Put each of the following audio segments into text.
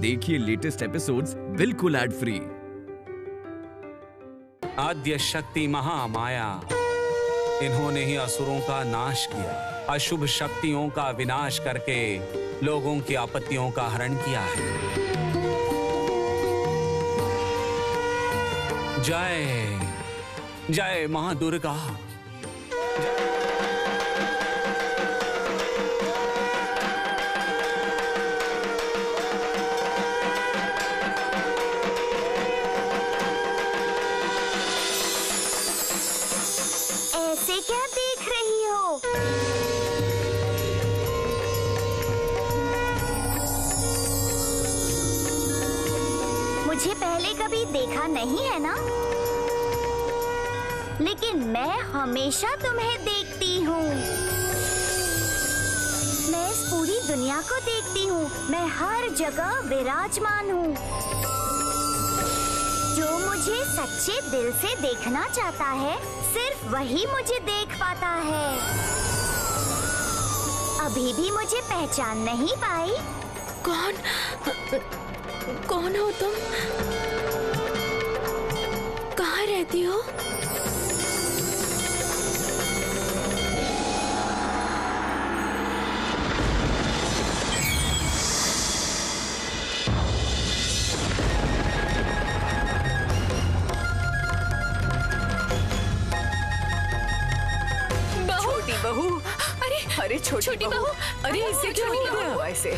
देखिए latest episodes बिल्कुल ad free. आद्य शक्ति महामाया, इन्होंने ही असुरों का नाश किया, अशुभ शक्तियों का विनाश करके लोगों की आपत्तियों का हरण किया है। जय जय मां दुर्गा। ऐसे क्या देख रही हो? मुझे पहले कभी देखा नहीं है ना? लेकिन मैं हमेशा तुम्हें देखती हूँ। मैं इस पूरी दुनिया को देखती हूँ। मैं हर जगह विराजमान हूँ। जो मुझे सच्चे दिल से देखना चाहता है, सिर्फ वही मुझे देख पाता है। अभी भी मुझे पहचान नहीं पाई? कौन हो तुम? कहाँ रहती हो? अरे छोटी बहू, अरे इसे क्या हो गया ऐसे?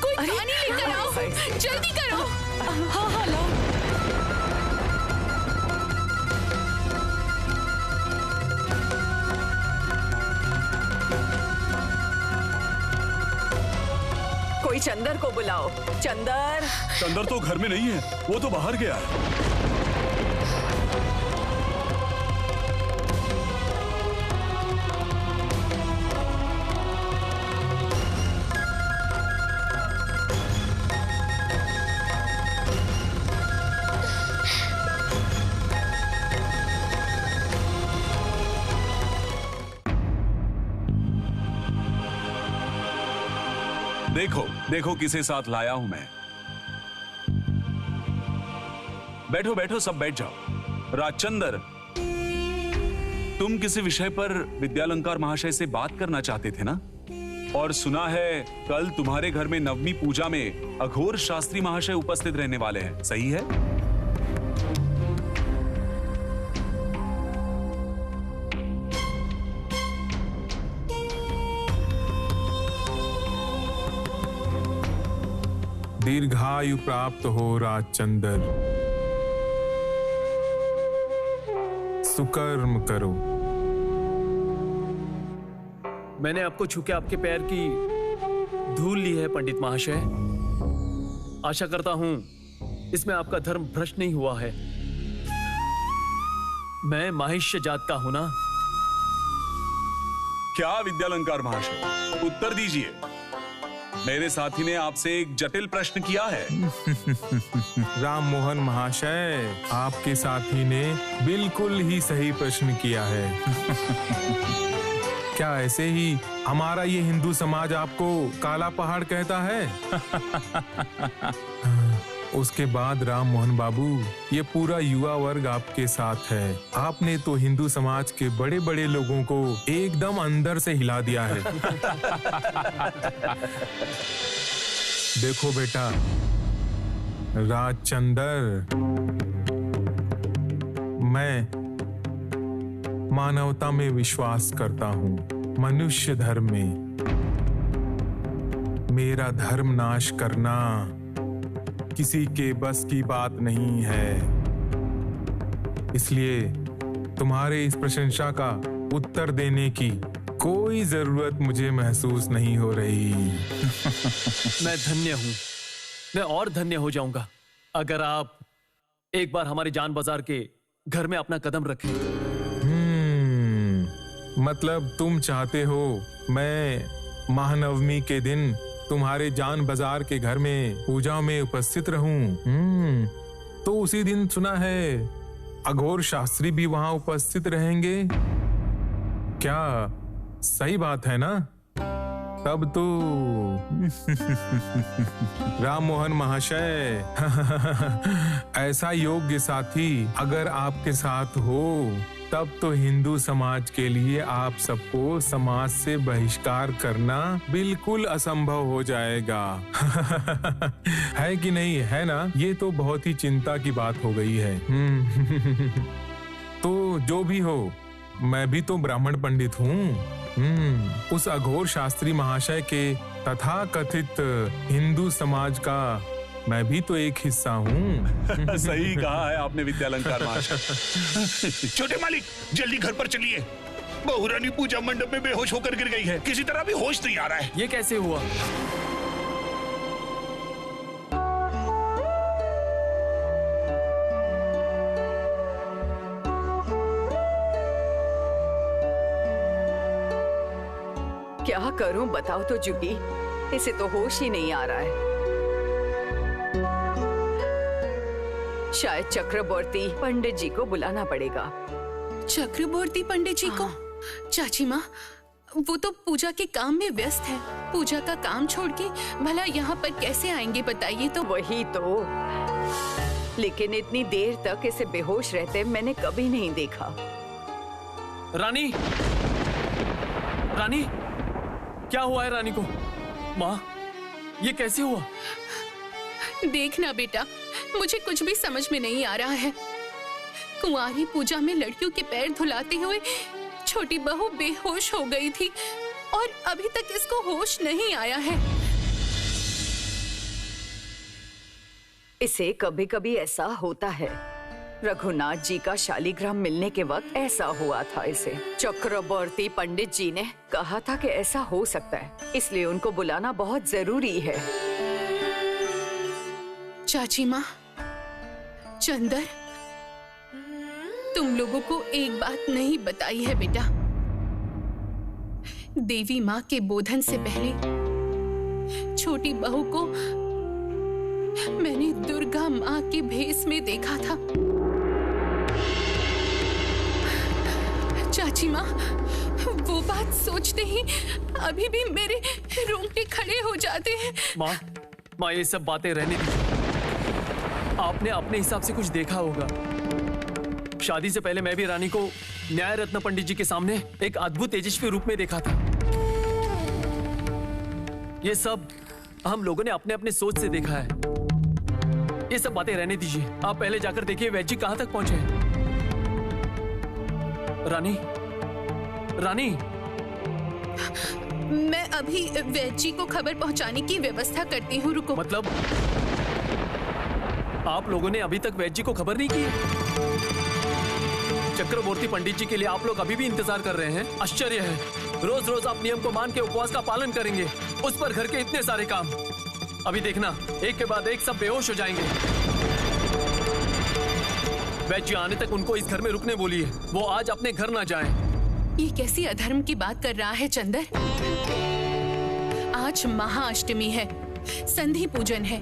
कोई पानी लेकर आओ, जल्दी करो। हाँ लाओ। कोई चंदर को बुलाओ। चंदर तो घर में नहीं है, वो तो बाहर गया है। देखो किसे साथ लाया हूं मैं। बैठो बैठो, सब बैठ जाओ। राजचंदर, तुम किसी विषय पर विद्यालंकार महाशय से बात करना चाहते थे ना? और सुना है कल तुम्हारे घर में नवमी पूजा में अघोर शास्त्री महाशय उपस्थित रहने वाले हैं, सही है? दीर्घायु प्राप्त हो राजचंदर। सुकर्म करो। मैंने आपको छूके आपके पैर की धूल ली है पंडित महाशय। आशा करता हूं इसमें आपका धर्म भ्रष्ट नहीं हुआ है। मैं माहिष्य जात का हूं ना? क्या विद्यालंकार महाशय, उत्तर दीजिए। मेरे साथी ने आपसे एक जटिल प्रश्न किया है। राम मोहन महाशय, आपके साथी ने बिल्कुल ही सही प्रश्न किया है। क्या ऐसे ही हमारा ये हिंदू समाज आपको काला पहाड़ कहता है? उसके बाद राम मोहन बाबू, ये पूरा युवा वर्ग आपके साथ है। आपने तो हिंदू समाज के बड़े बड़े लोगों को एकदम अंदर से हिला दिया है। देखो बेटा राजचंदर, मैं मानवता में विश्वास करता हूँ, मनुष्य धर्म में। मेरा धर्म नाश करना किसी के बस की बात नहीं है। इसलिए तुम्हारे इस प्रशंसा का उत्तर देने की कोई जरूरत मुझे महसूस नहीं हो रही। मैं धन्य हूं। मैं और धन्य हो जाऊंगा अगर आप एक बार हमारे जान बाजार के घर में अपना कदम रखें। मतलब तुम चाहते हो मैं महानवमी के दिन तुम्हारे जान बाजार के घर में पूजा में उपस्थित रहूं? तो उसी दिन सुना है अघोर शास्त्री भी वहां उपस्थित रहेंगे। क्या सही बात है ना? तब तो राम मोहन महाशय ऐसा योग्य साथी अगर आपके साथ हो तब तो हिंदू समाज के लिए आप सबको समाज से बहिष्कार करना बिल्कुल असंभव हो जाएगा। है कि नहीं, है ना? ये तो बहुत ही चिंता की बात हो गई है। तो जो भी हो, मैं भी तो ब्राह्मण पंडित हूँ। उस अघोर शास्त्री महाशय के तथा कथित हिंदू समाज का मैं भी तो एक हिस्सा हूँ। सही कहा है आपने विद्यालंकार महाशय। छोटे मालिक, जल्दी घर पर चलिए। बहू रानी पूजा मंडप में बेहोश होकर गिर गई है, किसी तरह भी होश नहीं आ रहा है। ये कैसे हुआ? क्या करूं बताओ तो जुगी, इसे तो होश ही नहीं आ रहा है। शायद चक्रवर्ती पंडित जी को बुलाना पड़ेगा। चक्रवर्ती पंडित जी को? चाची माँ, वो तो पूजा के काम में व्यस्त है। पूजा का काम छोड़ के भला यहाँ पर कैसे आएंगे बताइए तो। वही तो, लेकिन इतनी देर तक इसे बेहोश रहते मैंने कभी नहीं देखा। रानी, रानी, क्या हुआ है रानी को? माँ, ये कैसे हुआ? देखना बेटा, मुझे कुछ भी समझ में नहीं आ रहा है। कुंवारी पूजा में लड़कियों के पैर धुलाते हुए छोटी बहू बेहोश हो गई थी और अभी तक इसको होश नहीं आया है। इसे कभी कभी ऐसा होता है। रघुनाथ जी का शालिग्राम मिलने के वक्त ऐसा हुआ था इसे। चक्रवर्ती पंडित जी ने कहा था कि ऐसा हो सकता है, इसलिए उनको बुलाना बहुत जरूरी है। चाची माँ, चंदर, तुम लोगों को एक बात नहीं बताई है बेटा। देवी माँ के बोधन से पहले छोटी बहू को मैंने दुर्गा माँ के भेष में देखा था। चाची माँ, वो बात सोचते ही अभी भी मेरे रोंगटे खड़े हो जाते हैं। माँ, ये सब बातें रहने दीजिए। आपने अपने हिसाब से कुछ देखा होगा। शादी से पहले मैं भी रानी को न्याय रत्न पंडित जी के सामने एक अद्भुत तेजस्वी रूप में देखा था। ये सब हम लोगों ने अपने अपने सोच से देखा है। ये सब बातें रहने दीजिए। आप पहले जाकर देखिए वैद्य जी कहां तक पहुंचे हैं। रानी, रानी, मैं अभी वैद्य जी को खबर पहुंचाने की व्यवस्था करती हूँ, रुको। मतलब आप लोगों ने अभी तक वैद्य जी को खबर नहीं की है? चक्रवर्ती पंडित जी के लिए आप लोग अभी भी इंतजार कर रहे हैं? आश्चर्य है। रोज रोज आप नियम को मान के उपवास का पालन करेंगे, उस पर घर के इतने सारे काम। अभी देखना, एक के बाद एक सब बेहोश हो जाएंगे। वैद्य जी आने तक उनको इस घर में रुकने बोलिए। वो आज अपने घर ना जाएं। ये कैसी अधर्म की बात कर रहा है चंदर? आज महाअष्टमी है, संधि पूजन है।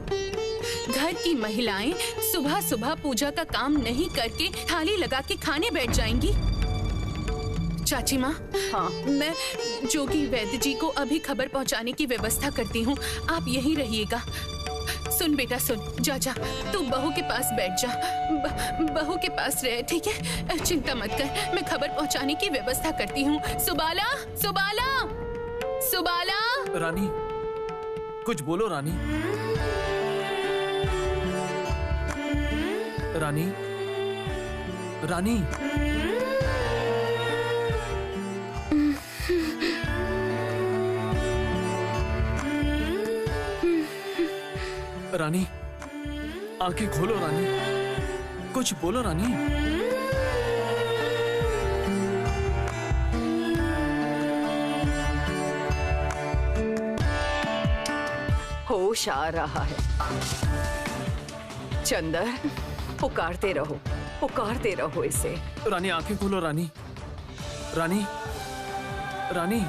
घर की महिलाएं सुबह सुबह पूजा का काम नहीं करके थाली लगा के खाने बैठ जाएंगी। चाची माँ, हाँ, मैं जोगी वैद्य जी को अभी खबर पहुँचाने की व्यवस्था करती हूँ। आप यहीं रहिएगा। सुन बेटा सुन, जा जा, तू बहू के पास बैठ जा। बहू के पास रह, ठीक है? चिंता मत कर, मैं खबर पहुँचाने की व्यवस्था करती हूँ। सुबाला, सुबाला, सुबाला। रानी, कुछ बोलो रानी। रानी, रानी, रानी, आंखें खोलो रानी, कुछ बोलो रानी। होश आ रहा है। चंदर, पुकारते रहो इसे। रानी, आंखें खोलो रानी। रानी, रानी,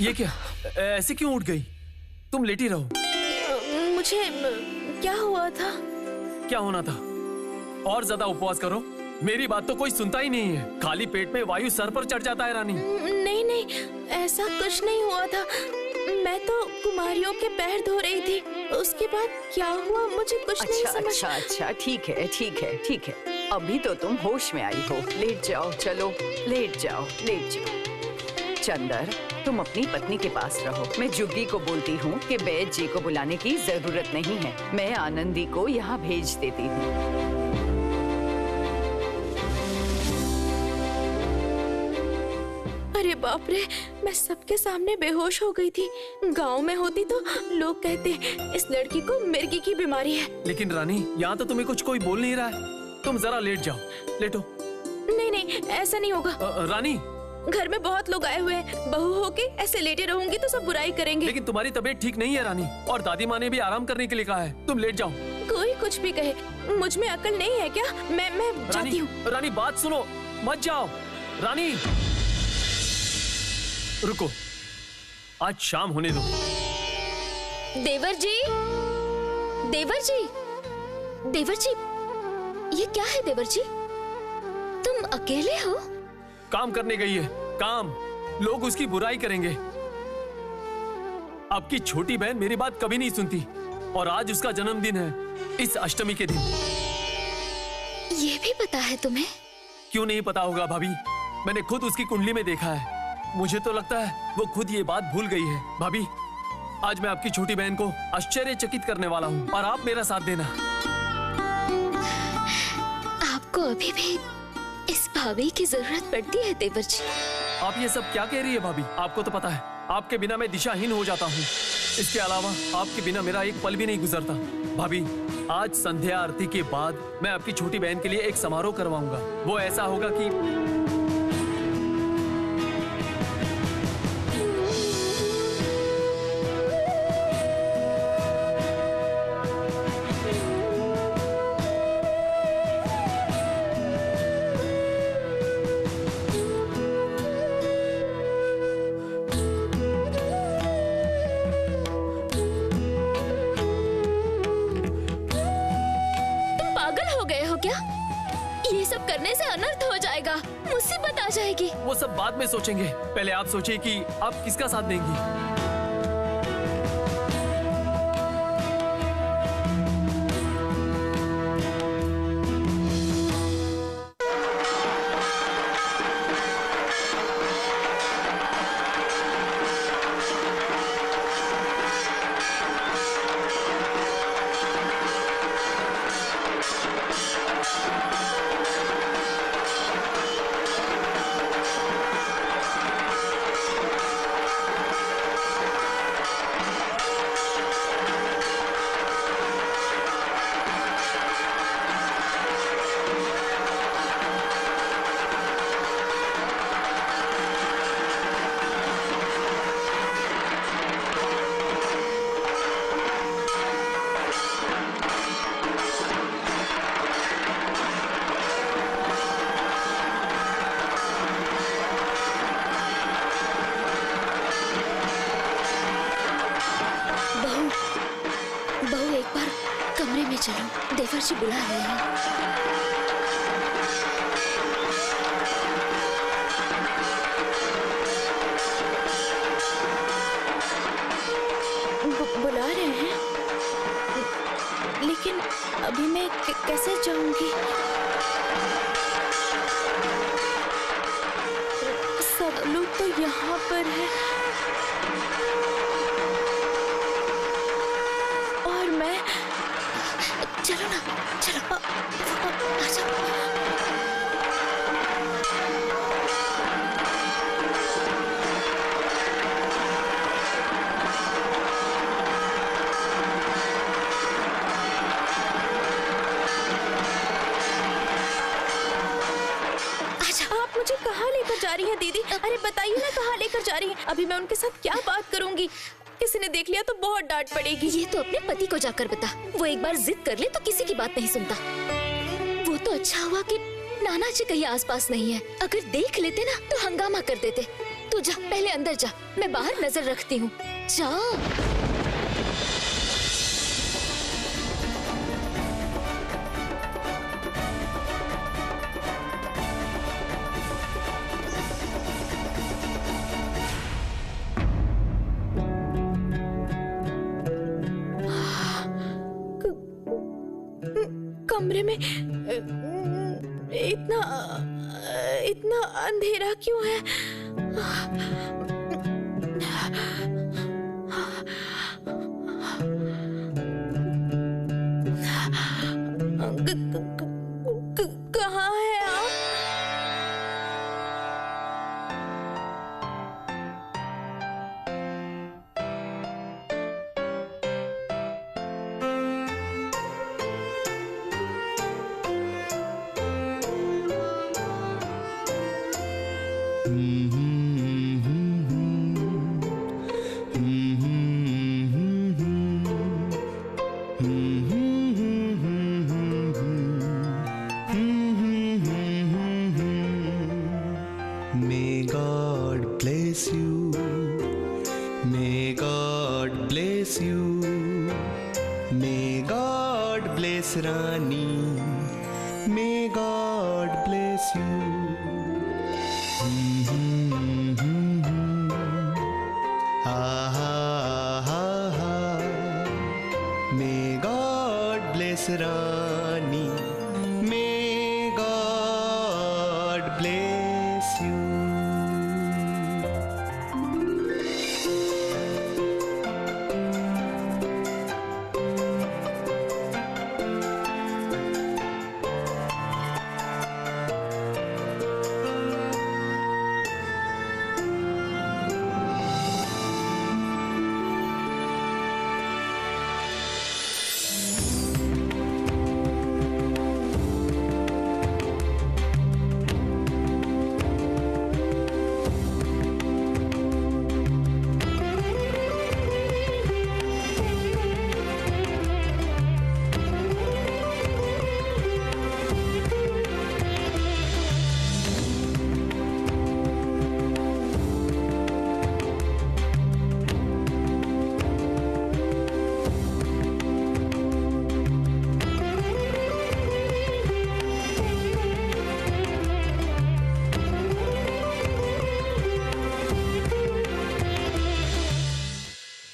ये क्या? ऐसे क्यों उठ गई? तुम लेटी रहो। मुझे क्या हुआ था? क्या होना था? और ज्यादा उपवास करो। मेरी बात तो कोई सुनता ही नहीं है। खाली पेट में वायु सर पर चढ़ जाता है रानी। नहीं नहीं, ऐसा कुछ नहीं हुआ था। मैं तो कुमारियों के पैर धो रही थी। उसके बाद क्या हुआ मुझे कुछ नहीं समझ। अच्छा, ठीक है। अभी तो तुम होश में आई हो। लेट जाओ, चलो लेट जाओ। चंदर, तुम अपनी पत्नी के पास रहो। मैं जुग्गी को बोलती हूँ कि वैद्य जी को बुलाने की जरूरत नहीं है। मैं आनंदी को यहाँ भेज देती हूँ। अरे बाप रे, मैं सबके सामने बेहोश हो गई थी। गांव में होती तो लोग कहते इस लड़की को मिर्गी की बीमारी है। लेकिन रानी, यहाँ तो तुम्हें कुछ कोई बोल नहीं रहा है। तुम जरा लेट जाओ, लेटो। नहीं, ऐसा नहीं होगा। रानी, घर में बहुत लोग आए हुए हैं। बहू होके ऐसे लेटे रहूंगी तो सब बुराई करेंगे। लेकिन तुम्हारी तबीयत ठीक नहीं है रानी, और दादी माँ ने भी आराम करने के लिए कहा है। तुम लेट जाओ। कोई कुछ भी कहे, मुझ में अकल नहीं है क्या? मैं जाती हूँ। रानी, बात सुनो, मत जाओ। रानी रुको, आज शाम होने दो। देवर जी, ये क्या है देवर जी? तुम अकेले हो? काम करने गई है। काम, लोग उसकी बुराई करेंगे। आपकी छोटी बहन मेरी बात कभी नहीं सुनती, और आज उसका जन्मदिन है, इस अष्टमी के दिन। ये भी पता है तुम्हें? क्यों नहीं पता होगा भाभी, मैंने खुद उसकी कुंडली में देखा है। मुझे तो लगता है वो खुद ये बात भूल गई है। भाभी, आज मैं आपकी छोटी बहन को आश्चर्यचकित करने वाला हूँ, और आप मेरा साथ देना। आपको अभी भी इस भाभी की जरूरत पड़ती है देवर जी। आप ये सब क्या कह रही है भाभी? आपको तो पता है, आपके बिना मैं दिशाहीन हो जाता हूँ। इसके अलावा आपके बिना मेरा एक पल भी नहीं गुजरता। भाभी, आज संध्या आरती के बाद मैं आपकी छोटी बहन के लिए एक समारोह करवाऊंगा। वो ऐसा होगा कि करने से अनर्थ हो जाएगा, मुसीबत आ जाएगी। वो सब बाद में सोचेंगे, पहले आप सोचिए कि आप किसका साथ देंगी। चलो, देवर जी बुला रहे हैं। बुला रहे हैं, लेकिन अभी मैं कैसे जाऊंगी? सब लोग तो यहाँ पर है और मैं, चलो ना, चलो आ जाओ। आप मुझे कहाँ लेकर जा रही हैं दीदी? अरे बताइए ना, कहाँ लेकर जा रही हैं? अभी मैं उनके साथ क्या बात करूंगी? किसी ने देख लिया तो बहुत डांट पड़ेगी। ये तो अपने पति को जाकर बता। वो एक बार जिद कर ले तो किसी की बात नहीं सुनता। वो तो अच्छा हुआ कि नाना जी कहीं आसपास नहीं है। अगर देख लेते ना तो हंगामा कर देते। तू जा, पहले अंदर जा, मैं बाहर नजर रखती हूँ। जा। कमरे में इतना अंधेरा क्यों है? कहाँ है आप? May God bless you. May God bless you. May God bless Rani. May God bless you. May God bless Rani. May God bless you.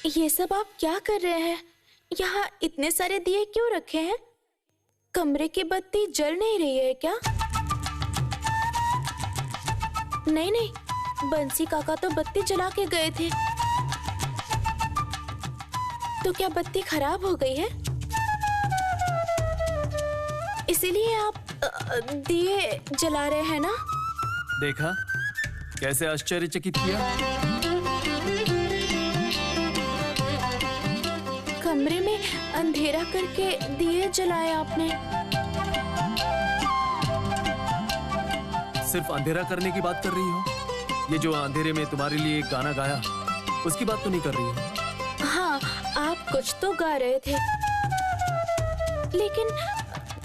ये सब आप क्या कर रहे हैं? यहाँ इतने सारे दिए क्यों रखे हैं? कमरे की बत्ती जल नहीं रही है क्या? नहीं नहीं, बंसी काका तो बत्ती जला के गए थे। तो क्या बत्ती खराब हो गई है? इसीलिए आप दिए जला रहे हैं ना? देखा कैसे आश्चर्यचकित किया। कमरे में अंधेरा करके दिए जलाए आपने। सिर्फ अंधेरा करने की बात कर रही हो? ये जो अंधेरे में तुम्हारे लिए एक गाना गाया, उसकी बात तो नहीं कर रही हो? हाँ, आप कुछ तो गा रहे थे, लेकिन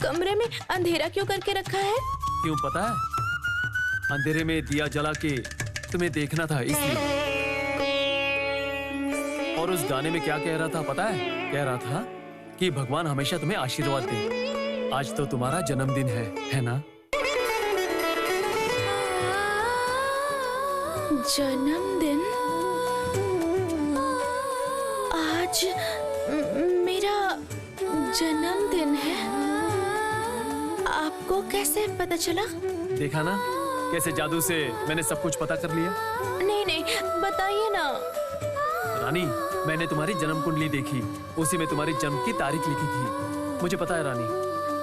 कमरे में अंधेरा क्यों करके रखा है? क्यों पता है? अंधेरे में दिया जला के तुम्हें देखना था इसलिए। और उस गाने में क्या कह रहा था पता है? कह रहा था कि भगवान हमेशा तुम्हें आशीर्वाद दे। आज तो तुम्हारा जन्मदिन है ना? जन्मदिन? आज मेरा जन्मदिन है। आपको कैसे पता चला? देखा ना कैसे जादू से मैंने सब कुछ पता कर लिया। नहीं नहीं, बताइए ना। रानी, मैंने तुम्हारी जन्म कुंडली देखी, उसी में तुम्हारी जन्म की तारीख लिखी थी। मुझे पता है रानी,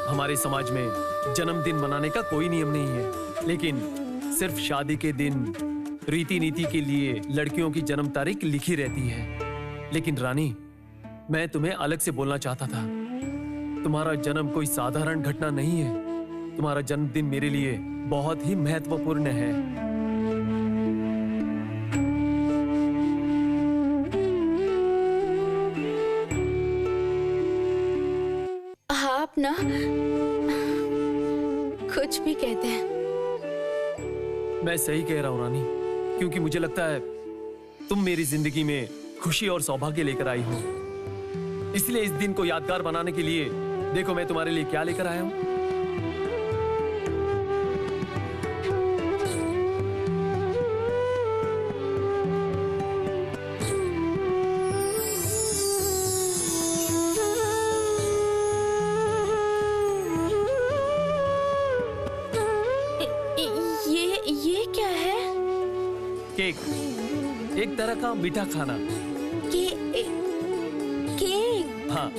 हमारे समाज में जन्मदिन मनाने का कोई नियम नहीं है, लेकिन सिर्फ शादी के दिन रीति नीति के लिए लड़कियों की जन्म तारीख लिखी रहती है। लेकिन रानी, मैं तुम्हें अलग से बोलना चाहता था। तुम्हारा जन्म कोई साधारण घटना नहीं है। तुम्हारा जन्मदिन मेरे लिए बहुत ही महत्वपूर्ण है। आप ना कुछ भी कहते हैं। मैं सही कह रहा हूँ रानी, क्योंकि मुझे लगता है तुम मेरी जिंदगी में खुशी और सौभाग्य लेकर आई हो। इसलिए इस दिन को यादगार बनाने के लिए देखो मैं तुम्हारे लिए क्या लेकर आया हूँ। ये क्या है? केक, एक तरह का मीठा खाना। केक? हाँ,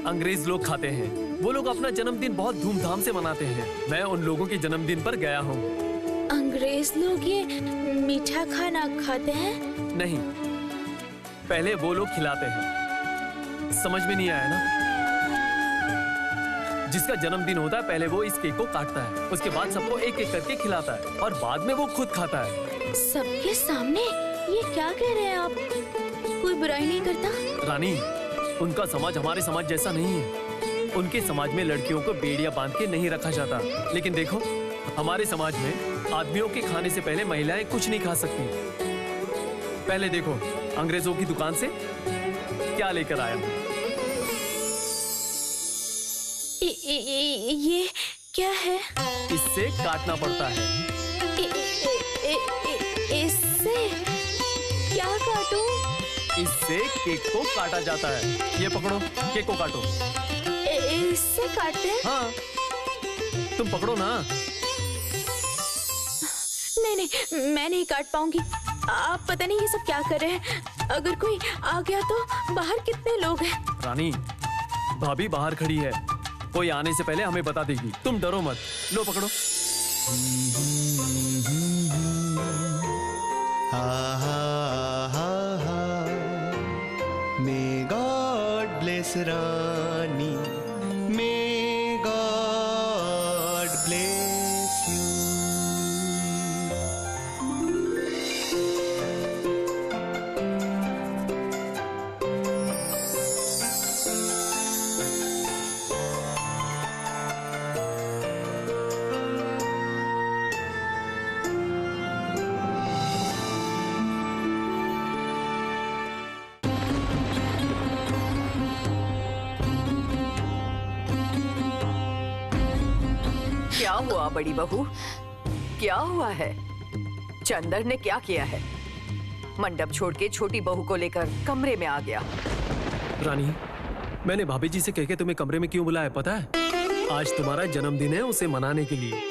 अंग्रेज लोग खाते हैं। वो लोग अपना जन्मदिन बहुत धूमधाम से मनाते हैं। मैं उन लोगों के जन्मदिन पर गया हूँ। अंग्रेज लोग ये मीठा खाना खाते हैं? नहीं, पहले वो लोग खिलाते हैं। समझ में नहीं आया ना? जिसका जन्मदिन होता है पहले वो इस केक को काटता है, उसके बाद सबको एक एक करके खिलाता है और बाद में वो खुद खाता है। सबके सामने? ये क्या कह रहे हैं आप? कोई बुराई नहीं करता? रानी, उनका समाज हमारे समाज जैसा नहीं है। उनके समाज में लड़कियों को बेड़ियां बांध के नहीं रखा जाता, लेकिन देखो हमारे समाज में आदमियों के खाने से पहले महिलाएं कुछ नहीं खा सकती। पहले देखो अंग्रेजों की दुकान से क्या लेकर आया हूं। ये क्या है? इससे काटना पड़ता है। इससे क्या काटूं? इससे केक को काटा जाता है। ये पकड़ो, केक को काटो। इससे काटते हैं? हाँ, तुम पकड़ो ना। नहीं, मैं नहीं काट पाऊंगी। आप पता नहीं ये सब क्या कर रहे हैं। अगर कोई आ गया तो बाहर कितने लोग हैं? रानी, भाभी बाहर खड़ी है, कोई आने से पहले हमें बता देगी। तुम डरो मत। लो पकड़ो। May God bless Rani. May God bless you. क्या हुआ बड़ी बहू? क्या हुआ है? चंदर ने क्या किया है? मंडप छोड़ के छोटी बहू को लेकर कमरे में आ गया। रानी, मैंने भाभी जी से कह के तुम्हें कमरे में क्यों बुलाया पता है? आज तुम्हारा जन्मदिन है, उसे मनाने के लिए।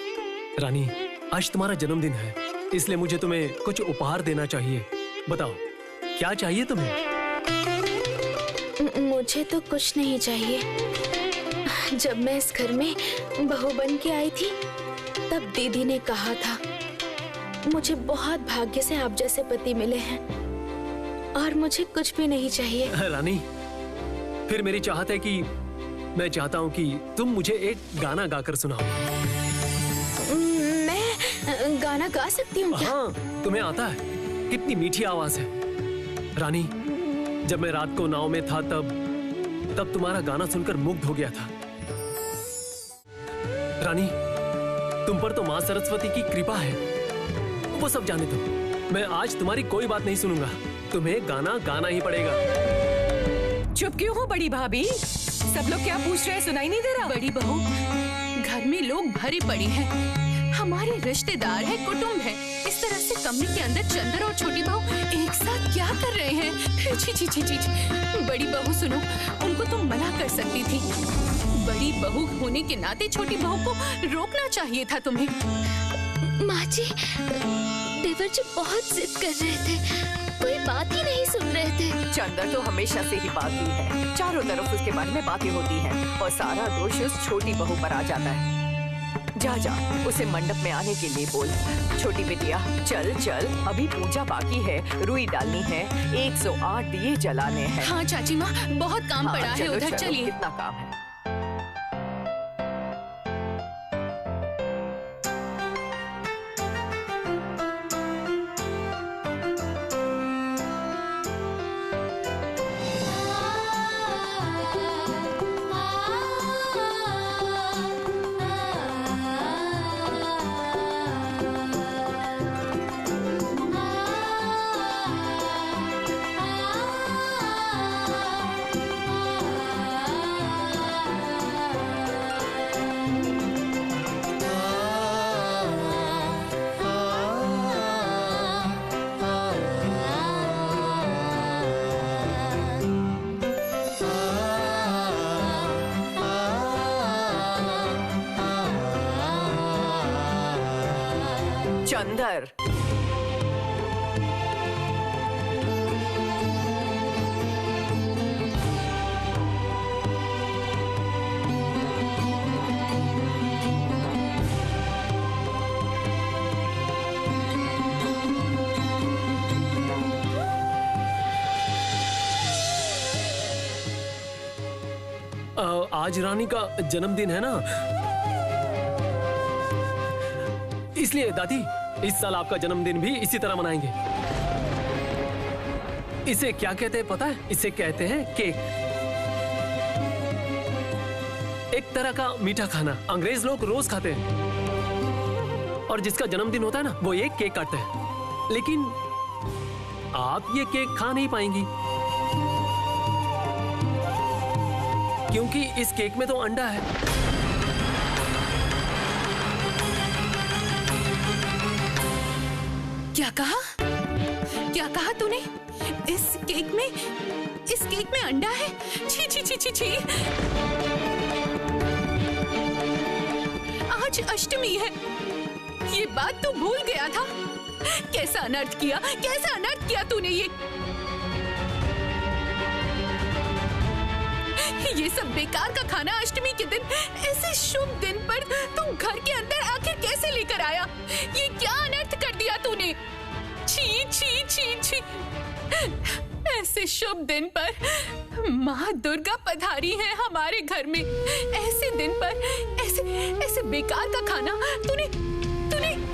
रानी, आज तुम्हारा जन्मदिन है, इसलिए मुझे तुम्हें कुछ उपहार देना चाहिए। बताओ क्या चाहिए तुम्हें? मुझे तो कुछ नहीं चाहिए। जब मैं इस घर में बहू बन के आई थी तब दीदी ने कहा था मुझे बहुत भाग्य से आप जैसे पति मिले हैं और मुझे कुछ भी नहीं चाहिए। रानी, फिर मेरी चाहत है कि मैं चाहता हूँ कि तुम मुझे एक गाना गाकर सुनाओ। मैं गाना गा सकती हूँ क्या? हाँ, तुम्हें आता है? कितनी मीठी आवाज है। रानी, जब मैं रात को नाव में था तब तुम्हारा गाना सुनकर मुग्ध हो गया था। रानी, तुम पर तो माँ सरस्वती की कृपा है, वो सब जाने दो। मैं आज तुम्हारी कोई बात नहीं सुनूंगा, तुम्हें गाना गाना ही पड़ेगा। चुप क्यों हो बड़ी भाभी? सब लोग क्या पूछ रहे हैं, सुनाई नहीं दे रहा? बड़ी बहू, घर में लोग भरे पड़े हैं, हमारे रिश्तेदार हैं, कुटुंब है। इस तरह से कमरे के अंदर चंदर और छोटी बहू एक साथ क्या कर रहे हैं? छी छी छी छी छी। बड़ी बहू सुनो, उनको तुम मना कर सकती थी। बड़ी बहू होने के नाते छोटी बहू को रोकना चाहिए था तुम्हें। माँ जी, देवर जी बहुत जिद कर रहे थे, कोई बात ही नहीं सुन रहे थे। चंदर तो हमेशा से ही बागी है, चारों तरफ उसके बारे में बातें होती हैं और सारा दोष उस छोटी बहू पर आ जाता है। जा जा, उसे मंडप में आने के लिए बोल। छोटी बिटिया, चल चल, अभी पूजा बाकी है, रुई डालनी है, 108 दिए जलाने हैं। हाँ चाची माँ, बहुत काम पड़ा है उधर, चलिए। कितना काम है। चंदर, आज रानी का जन्मदिन है ना, इसलिए दादी इस साल आपका जन्मदिन भी इसी तरह मनाएंगे। इसे क्या कहते हैं पता है? इसे कहते हैं केक। एक तरह का मीठा खाना अंग्रेज लोग रोज खाते हैं, और जिसका जन्मदिन होता है ना वो ये केक काटते हैं। लेकिन आप ये केक खा नहीं पाएंगी, क्योंकि इस केक में तो अंडा है। क्या कहा? क्या कहा तूने? इस केक में अंडा है? छी छी छी छी छी। आज अष्टमी है, ये बात तो भूल गया था। कैसा अनर्थ किया तूने ये सब बेकार का खाना अष्टमी के दिन, ऐसे शुभ दिन पर तुम घर के अंदर आखिर कैसे लेकर आया? ये क्या अनर्थ कर दिया तूने? छी छी छी छी। ऐसे शुभ दिन पर माँ दुर्गा पधारी है हमारे घर में। ऐसे दिन पर ऐसे बेकार का खाना तूने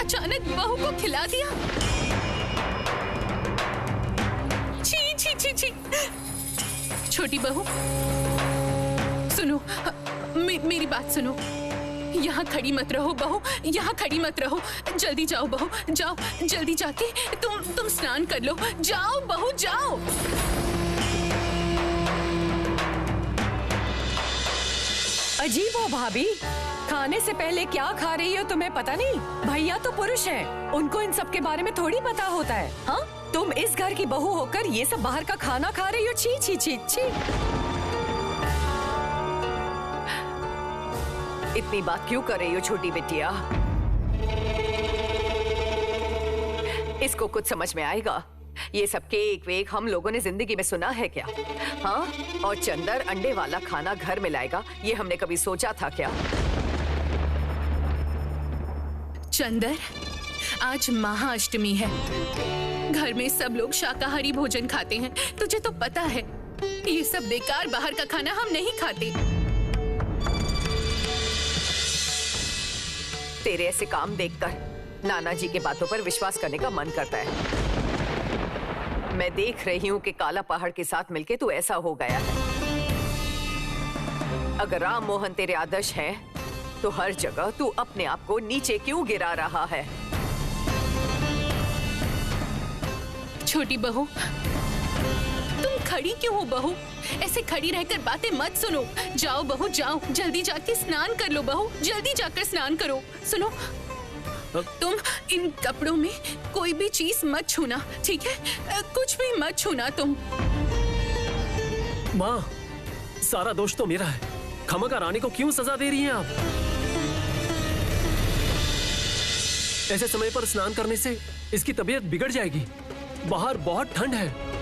अचानक बहू को खिला दिया। छी छी छी छी। छोटी बहू सुनो, मेरी बात सुनो। यहाँ खड़ी मत रहो बहू, यहाँ खड़ी मत रहो। जल्दी जाओ बहू, जाओ जल्दी जाके तुम स्नान कर लो। जाओ बहू जाओ। अजीब हो भाभी, खाने से पहले क्या खा रही हो तुम्हें पता नहीं? भैया तो पुरुष हैं, उनको इन सब के बारे में थोड़ी पता होता है। हाँ, तुम इस घर की बहू होकर ये सब बाहर का खाना खा रही हो। छी छी छी छी। इतनी बात क्यों कर रही हो छोटी बिटिया? इसको कुछ समझ में आएगा? ये सब केक वेक हम लोगों ने जिंदगी में सुना है क्या? हाँ, और चंदर अंडे वाला खाना घर में लाएगा, ये हमने कभी सोचा था क्या? चंदर, आज महाअष्टमी है, घर में सब लोग शाकाहारी भोजन खाते हैं। तुझे तो पता है ये सब बेकार बाहर का खाना हम नहीं खाते। तेरे ऐसे काम देखकर नाना जी के बातों पर विश्वास करने का मन करता है। मैं देख रही हूँ कि काला पहाड़ के साथ मिलके तू ऐसा हो गया है। अगर राम मोहन तेरे आदर्श हैं, तो हर जगह तू अपने आप को नीचे क्यों गिरा रहा है? छोटी बहू, तुम खड़ी क्यों हो बहू? ऐसे खड़ी रहकर बातें मत सुनो। जाओ बहू जाओ, जल्दी जाके स्नान कर लो बहू, जल्दी जाकर स्नान करो। सुनो, तुम इन कपड़ों में कोई भी चीज मत छूना, ठीक है? कुछ भी मत छूना तुम। माँ, सारा दोष तो मेरा है। खमका रानी को क्यों सजा दे रही हैं आप? ऐसे समय पर स्नान करने से इसकी तबीयत बिगड़ जाएगी। बाहर बहुत ठंड है।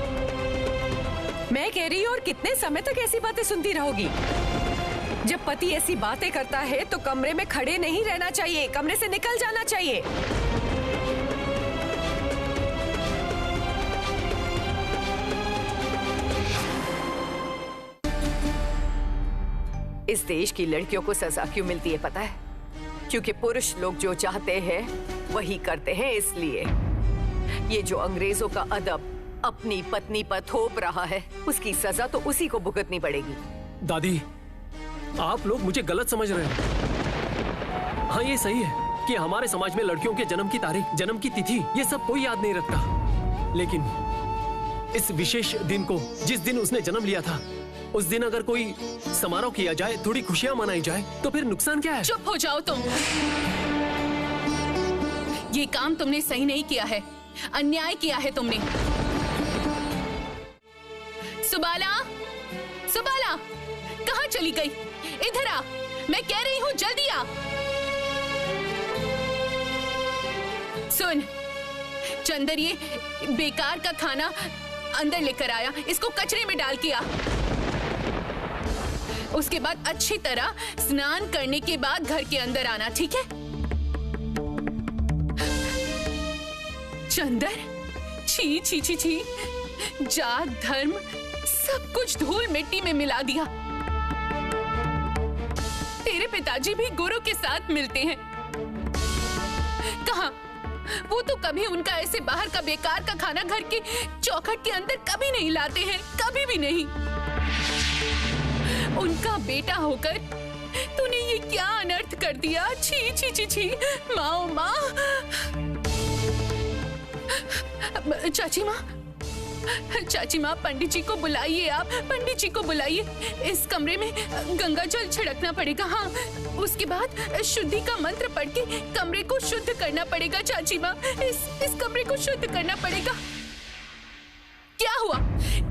मैं कह रही हूँ, और कितने समय तक ऐसी बातें सुनती रहोगी? जब पति ऐसी बातें करता है तो कमरे में खड़े नहीं रहना चाहिए, कमरे से निकल जाना चाहिए। इस देश की लड़कियों को सजा क्यों मिलती है पता है? क्योंकि पुरुष लोग जो चाहते हैं वही करते हैं। इसलिए ये जो अंग्रेजों का अदब अपनी पत्नी पर थोप रहा है, उसकी सजा तो उसी को भुगतनी पड़ेगी। दादी, आप लोग मुझे गलत समझ रहे हैं। हाँ, ये सही है कि हमारे समाज में लड़कियों के जन्म की तारीख, जन्म की तिथि, ये सब कोई याद नहीं रखता। लेकिन इस विशेष दिन को, जिस दिन उसने जन्म लिया था, उस दिन अगर कोई समारोह किया जाए, थोड़ी खुशियां मनाई जाए, तो फिर नुकसान क्या है? चुप हो जाओ तुम। ये काम तुमने सही नहीं किया है, अन्याय किया है तुमने। सुबाला, सुबाला, कहाँ चली गई? इधर आ, मैं कह रही हूँ जल्दी आ। सुन चंदर, ये बेकार का खाना अंदर लेकर आया, इसको कचरे में डाल के आ। उसके बाद अच्छी तरह स्नान करने के बाद घर के अंदर आना, ठीक है? चंदर, छी छी छी छी, जात धर्म सब कुछ धूल मिट्टी में मिला दिया। तेरे पिताजी भी गुरु के साथ मिलते हैं। कहाँ? वो तो कभी उनका ऐसे बाहर का बेकार का खाना घर के चौखट के अंदर कभी नहीं लाते हैं, कभी भी नहीं। उनका बेटा होकर तूने ये क्या अनर्थ कर दिया? छी छी छी छी, माँ माँ। चाची माँ, पंडित जी को बुलाइए आप, पंडित जी को बुलाइए। इस कमरे में गंगा जल छिड़कना पड़ेगा। हाँ, उसके बाद शुद्धि का मंत्र पढ़ के कमरे को शुद्ध करना पड़ेगा। चाची माँ, इस कमरे को शुद्ध करना पड़ेगा। क्या हुआ?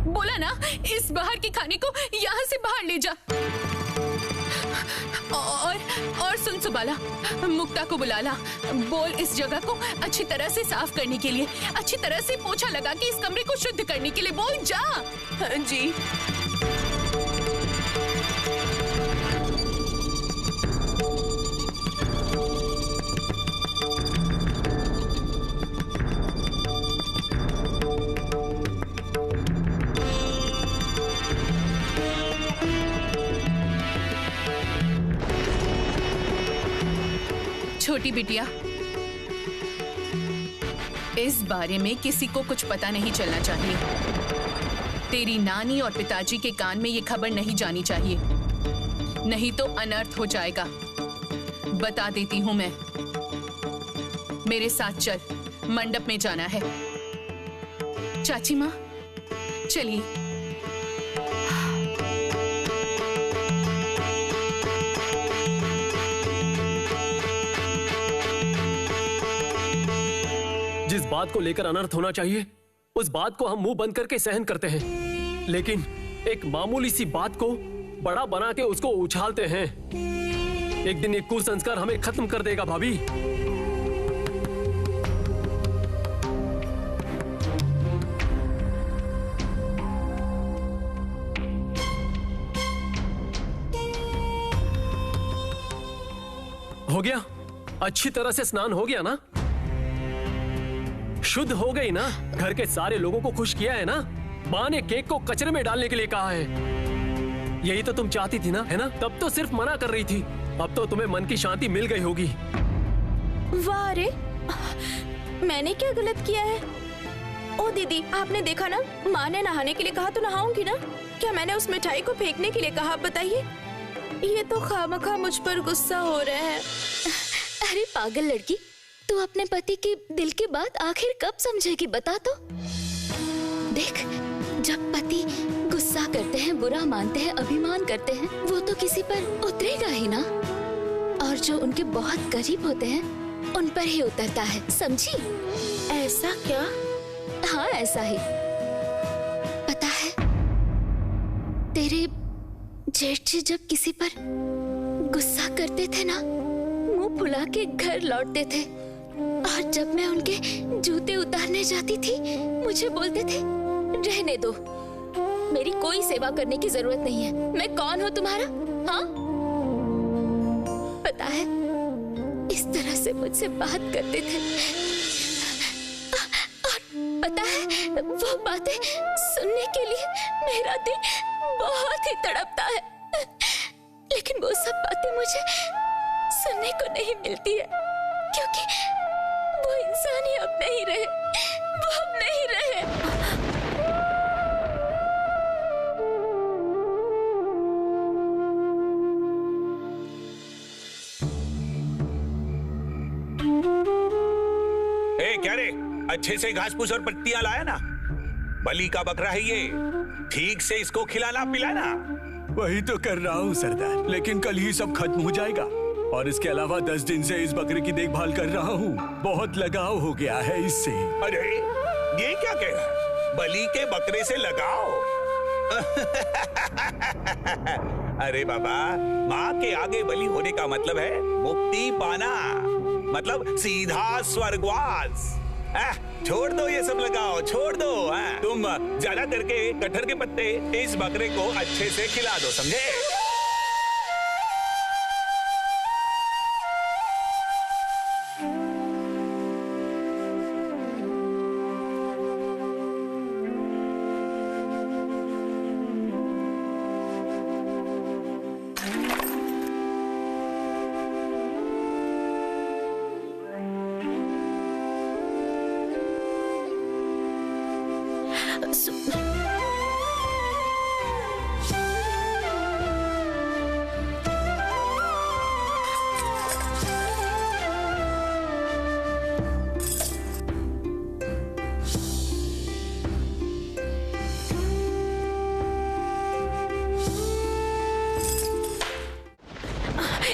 बोला ना, इस बाहर के खाने को यहाँ से बाहर ले जा। और सुन सुबाला, मुक्ता को बुला ला। बोल इस जगह को अच्छी तरह से साफ करने के लिए, अच्छी तरह से पोछा लगा के इस कमरे को शुद्ध करने के लिए बोल जा। जी। छोटी बिटिया, इस बारे में किसी को कुछ पता नहीं चलना चाहिए। तेरी नानी और पिताजी के कान में ये खबर नहीं जानी चाहिए, नहीं तो अनर्थ हो जाएगा। बता देती हूं मैं। मेरे साथ चल, मंडप में जाना है। चाची माँ, चलिए। जिस बात को लेकर अनर्थ होना चाहिए, उस बात को हम मुंह बंद करके सहन करते हैं, लेकिन एक मामूली सी बात को बड़ा बना के उसको उछालते हैं। एक दिन एक कुसंस्कार हमें खत्म कर देगा भाभी। हो गया? अच्छी तरह से स्नान हो गया ना? शुद्ध हो गई ना? घर के सारे लोगों को खुश किया है ना? माँ ने केक को कचरे में डालने के लिए कहा है। यही तो तुम चाहती थी ना, है ना? तब तो सिर्फ मना कर रही थी, अब तो तुम्हें मन की शांति मिल गई होगी। वाह रे, मैंने क्या गलत किया है? ओ दीदी, आपने देखा ना, माँ ने नहाने के लिए कहा तो नहाऊंगी ना। क्या मैंने उस मिठाई को फेंकने के लिए कहा? बताइए। ये तो खामखा मुझ पर गुस्सा हो रहे हैं। अरे पागल लड़की, तू अपने पति की दिल की बात आखिर कब समझेगी? बता तो। देख, जब पति गुस्सा करते हैं, बुरा मानते हैं, अभिमान करते हैं, वो तो किसी पर उतरेगा ही ना। और जो उनके बहुत करीब होते हैं, उन पर ही उतरता है, समझी? ऐसा क्या? हाँ, ऐसा ही। पता है, तेरे जेठ जी जब किसी पर गुस्सा करते थे ना, मुंह फुला के घर लौटते थे। और जब मैं उनके जूते उतारने जाती थी, मुझे बोलते थे, रहने दो, मेरी कोई सेवा करने की जरूरत नहीं है। मैं कौन हूँ तुम्हारा? हाँ, पता है, इस तरह से मुझसे बात करते थे। और पता है, वो बातें सुनने के लिए मेरा दिल बहुत ही तड़पता है, लेकिन वो सब बातें मुझे सुनने को नहीं मिलती है, क्योंकि वो इंसान ही अब नहीं रहे, वो अब नहीं रहे। ए, क्या रे, अच्छे से घास फूस और पत्तियां लाया ना? बलि का बकरा है ये, ठीक से इसको खिलाना पिलाना। वही तो कर रहा हूँ सरदार, लेकिन कल ही सब खत्म हो जाएगा। और इसके अलावा 10 दिन से इस बकरे की देखभाल कर रहा हूँ, बहुत लगाव हो गया है इससे। अरे ये क्या कह रहा है? बलि के बकरे से लगाओ? अरे बाबा, माँ के आगे बलि होने का मतलब है मुक्ति पाना। मतलब सीधा स्वर्गवास। छोड़ दो ये सब लगाओ, छोड़ दो। तुम ज्यादा करके कटहर के पत्ते इस बकरे को अच्छे से खिला दो, समझे?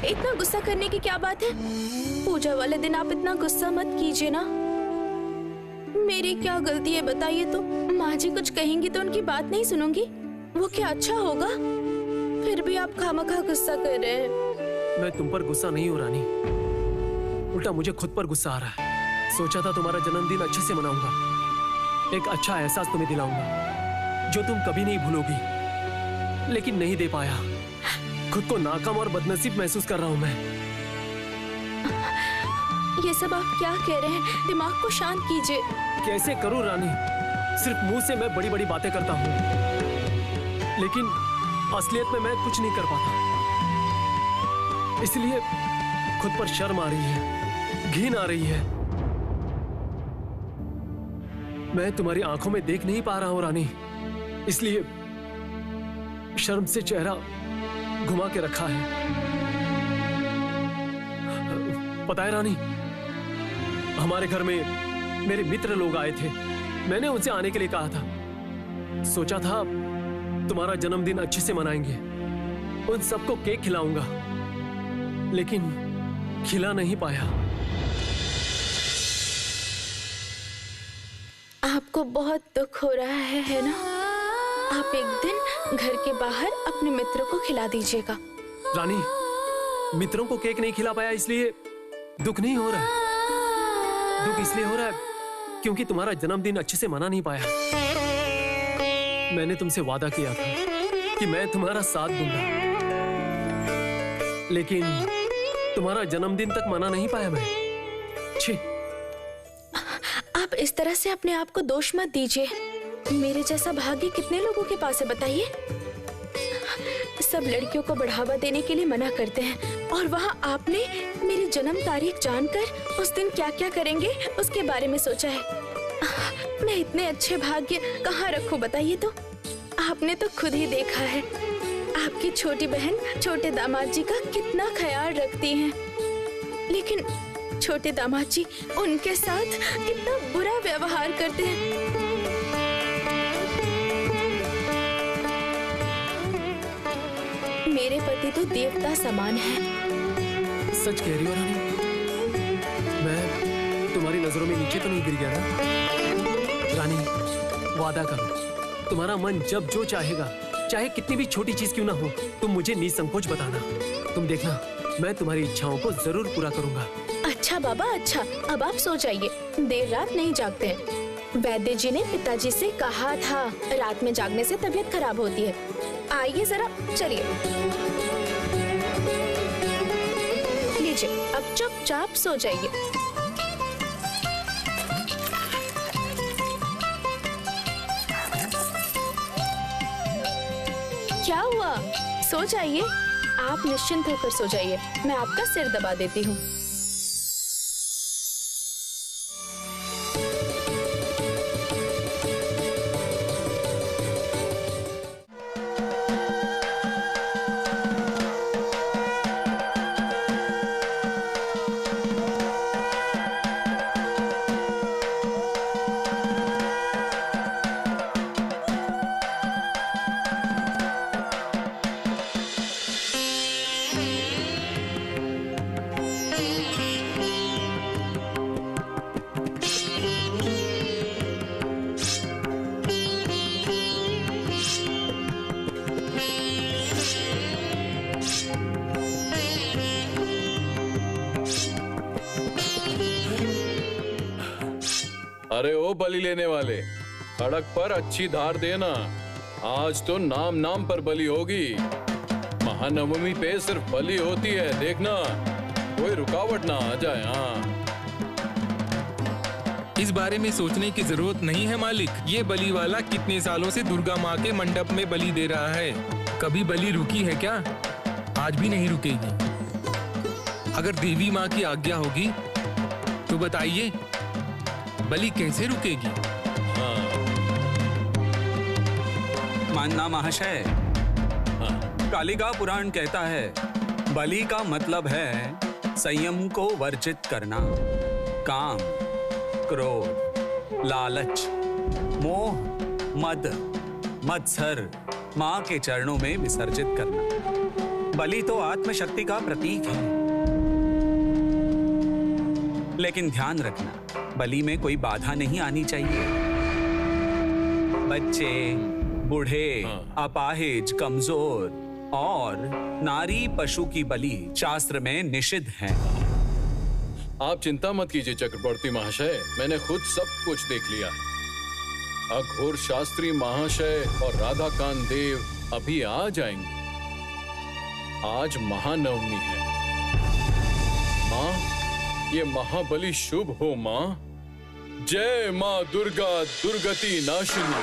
इतना गुस्सा करने की क्या बात है? पूजा वाले दिन आप इतना गुस्सा मत कीजिए ना। मेरी क्या गलती है बताइए तो? माँ जी कुछ कहेंगी तो उनकी बात नहीं सुनूंगी, वो क्या अच्छा होगा? फिर भी आप खामखा गुस्सा कर रहे हैं। मैं तुम पर गुस्सा नहीं हो रानी, उल्टा मुझे खुद पर गुस्सा आ रहा है। सोचा था तुम्हारा जन्मदिन अच्छे से मनाऊंगा, एक अच्छा एहसास तुम्हें दिलाऊंगा जो तुम कभी नहीं भूलोगी, लेकिन नहीं दे पाया। खुद को नाकाम और बदनसीब महसूस कर रहा हूँ मैं। ये सब आप क्या कह रहे हैं? दिमाग को शांत कीजिए। कैसे करूँ रानी? सिर्फ मुंह से मैं बड़ी बड़ी बातें करता हूँ, लेकिन असलियत में मैं कुछ नहीं कर पाता। इसलिए खुद पर शर्म आ रही है, घिन आ रही है। मैं तुम्हारी आंखों में देख नहीं पा रहा हूँ रानी, इसलिए शर्म से चेहरा घुमा के रखा है। पता है रानी, हमारे घर में मेरे मित्र लोग आए थे। मैंने उनसे आने के लिए कहा था। सोचा था तुम्हारा जन्मदिन अच्छे से मनाएंगे, उन सबको केक खिलाऊंगा, लेकिन खिला नहीं पाया। आपको बहुत दुख हो रहा है ना? आप एक दिन घर के बाहर अपने मित्रों को खिला दीजिएगा। रानी, मित्रों को केक नहीं खिला पाया इसलिए दुख नहीं हो रहा है। दुख इसलिए हो रहा है क्योंकि तुम्हारा जन्मदिन अच्छे से मना नहीं पाया। मैंने तुमसे वादा किया था कि मैं तुम्हारा साथ दूंगा, लेकिन तुम्हारा जन्मदिन तक मना नहीं पाया मैं। छी। आप इस तरह से अपने आप को दोष मत दीजिए। मेरे जैसा भाग्य कितने लोगों के पास है बताइए? सब लड़कियों को बढ़ावा देने के लिए मना करते हैं, और वहाँ आपने मेरी जन्म तारीख जानकर उस दिन क्या क्या करेंगे उसके बारे में सोचा है। मैं इतने अच्छे भाग्य कहाँ रखूं बताइए तो? आपने तो खुद ही देखा है, आपकी छोटी बहन छोटे दामाद जी का कितना ख्याल रखती हैं, लेकिन छोटे दामाद जी उनके साथ कितना बुरा व्यवहार करते हैं। मेरे पति तो देवता समान है। सच कह रही हो रानी? मैं तुम्हारी नजरों में नीचे तो नहीं गिर गया ना? रानी, वादा करो, तुम्हारा मन जब जो चाहेगा, चाहे कितनी भी छोटी चीज क्यों ना हो, तुम मुझे निसंकोच बताना। तुम देखना, मैं तुम्हारी इच्छाओं को जरूर पूरा करूंगा। अच्छा बाबा, अच्छा। अब आप सो जाइए, देर रात नहीं जागते हैं। वैद्य जी ने पिताजी से कहा था रात में जागने से तबीयत खराब होती है। आइए जरा, चलिए लीजिए, अब चुपचाप सो जाइए। क्या हुआ? सो जाइए, आप निश्चिंत होकर सो जाइए। मैं आपका सिर दबा देती हूँ। अरे ओ बलि लेने वाले, खड़क पर अच्छी धार देना। आज तो नाम नाम पर बलि होगी। महानवमी पे सिर्फ बलि होती है, देखना कोई रुकावट ना आ जाए। हाँ, इस बारे में सोचने की जरूरत नहीं है मालिक। ये बलि वाला कितने सालों से दुर्गा माँ के मंडप में बलि दे रहा है। कभी बलि रुकी है क्या? आज भी नहीं रुकेगी। अगर देवी माँ की आज्ञा होगी तो बताइए बलि कैसे रुकेगी? मानना महाशय, कालिका पुराण कहता है बलि का मतलब है संयम को वर्जित करना। काम, क्रोध, लालच, मोह, मद, मत्सर माँ के चरणों में विसर्जित करना। बलि तो आत्मशक्ति का प्रतीक है। लेकिन ध्यान रखना, बलि में कोई बाधा नहीं आनी चाहिए। बच्चे, बूढ़े, अपाहिज, कमजोर और नारी पशु की बलि शास्त्र में निषिद्ध है। आप चिंता मत कीजिए चक्रवर्ती महाशय, मैंने खुद सब कुछ देख लिया। अघोर शास्त्री महाशय और राधाकांत देव अभी आ जाएंगे। आज महानवमी है। माँ, ये महाबली शुभ हो माँ। जय माँ दुर्गा दुर्गति नाशिनी।